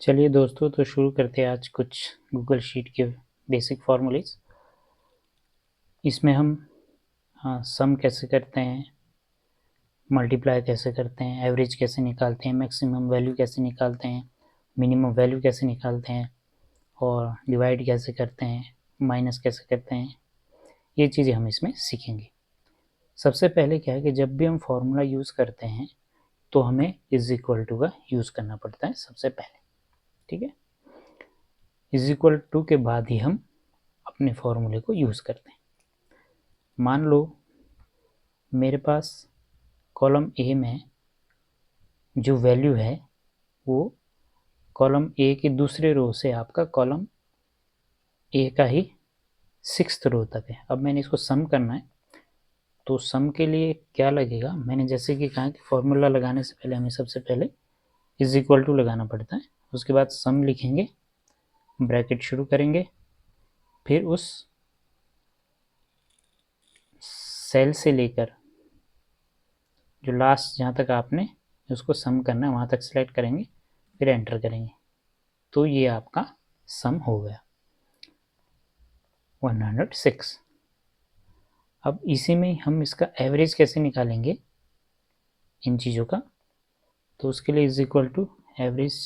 चलिए दोस्तों, तो शुरू करते हैं आज कुछ गूगल शीट के बेसिक फार्मूलेज। इसमें हम सम कैसे करते हैं, मल्टीप्लाई कैसे करते हैं, एवरेज कैसे निकालते हैं, मैक्सिमम वैल्यू कैसे निकालते हैं, मिनिमम वैल्यू कैसे निकालते हैं, और डिवाइड कैसे करते हैं, माइनस कैसे करते हैं, ये चीज़ें हम इसमें सीखेंगे। सबसे पहले क्या है कि जब भी हम फार्मूला यूज़ करते हैं तो हमें इज इक्वल टू का यूज़ करना पड़ता है सबसे पहले। ठीक है, इज इक्वल टू के बाद ही हम अपने फॉर्मूले को यूज़ करते हैं। मान लो मेरे पास कॉलम ए में जो वैल्यू है वो कॉलम ए के दूसरे रो से आपका कॉलम ए का ही 6th रो तक है। अब मैंने इसको सम करना है, तो सम के लिए क्या लगेगा, मैंने जैसे कि कहा कि फॉर्मूला लगाने से पहले हमें सबसे पहले इज इक्वल टू लगाना पड़ता है। उसके बाद सम लिखेंगे, ब्रैकेट शुरू करेंगे, फिर उस सेल से लेकर जो लास्ट जहाँ तक आपने उसको सम करना है वहाँ तक सिलेक्ट करेंगे, फिर एंटर करेंगे, तो ये आपका सम हो गया 106। अब इसी में हम इसका एवरेज कैसे निकालेंगे इन चीज़ों का, तो उसके लिए इज इक्वल टू एवरेज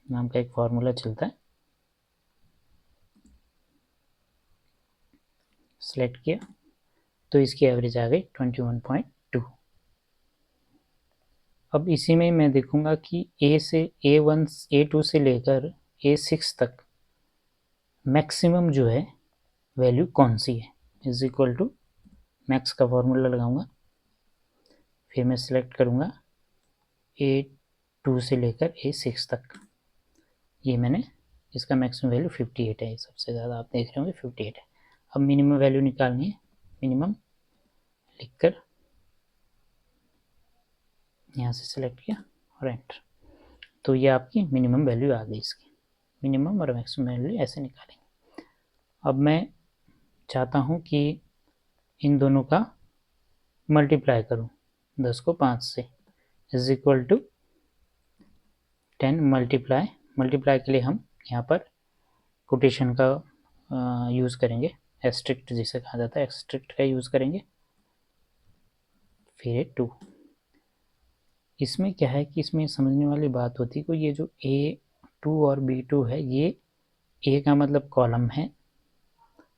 नाम का एक फॉर्मूला चलता है। सेलेक्ट किया तो इसकी एवरेज आ गई 21.2। अब इसी में मैं देखूंगा कि A1 A2 से लेकर A6 तक मैक्सिमम जो है वैल्यू कौन सी है। इज इक्वल टू मैक्स का फॉर्मूला लगाऊंगा, फिर मैं सिलेक्ट करूंगा A2 से लेकर A6 तक। ये मैंने इसका मैक्सिमम वैल्यू 58 है, सबसे ज़्यादा आप देख रहे होंगे 58 है। अब मिनिमम वैल्यू निकालनी है, मिनिमम लिखकर यहाँ से सिलेक्ट किया और एंटर, तो ये आपकी मिनिमम वैल्यू आ गई। इसकी मिनिमम और मैक्सिमम वैल्यू ऐसे निकालेंगे। अब मैं चाहता हूँ कि इन दोनों का मल्टीप्लाई करूँ 10 को 5 से, इज इक्वल टू 10 मल्टीप्लाई के लिए हम यहाँ पर कोटेशन का यूज़ करेंगे, एस्ट्रिक्ट जिसे कहा जाता है, एस्ट्रिक्ट का यूज़ करेंगे, फिर 2। इसमें क्या है कि इसमें समझने वाली बात होती है कि ये जो A2 और B2 है, ये A का मतलब कॉलम है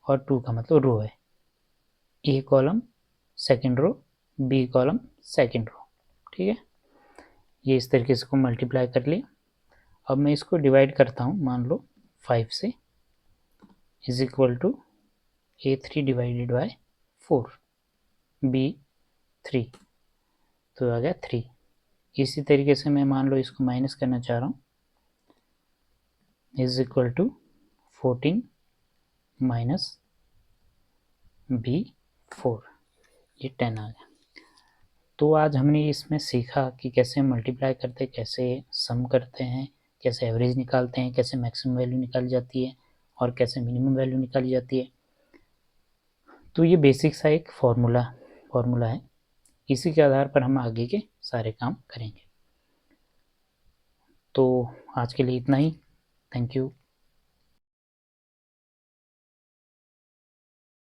और 2 का मतलब रो है। A column second row, B column second row. ठीक है, ये इस तरीके से को मल्टीप्लाई कर लिया। अब मैं इसको डिवाइड करता हूँ, मान लो 5 से, is equal to A3 divided by 4, B3, तो आ गया 3। इसी तरीके से मैं मान लो इसको माइनस करना चाह रहा हूँ, is equal to 14 minus B4, ये 10 आ गया। तो आज हमने इसमें सीखा कि कैसे मल्टीप्लाई करते हैं, कैसे सम करते हैं, कैसे एवरेज निकालते हैं, कैसे मैक्सिमम वैल्यू निकाली जाती है और कैसे मिनिमम वैल्यू निकाली जाती है। तो ये बेसिक सा एक फॉर्मूला है, इसी के आधार पर हम आगे के सारे काम करेंगे। तो आज के लिए इतना ही, थैंक यू।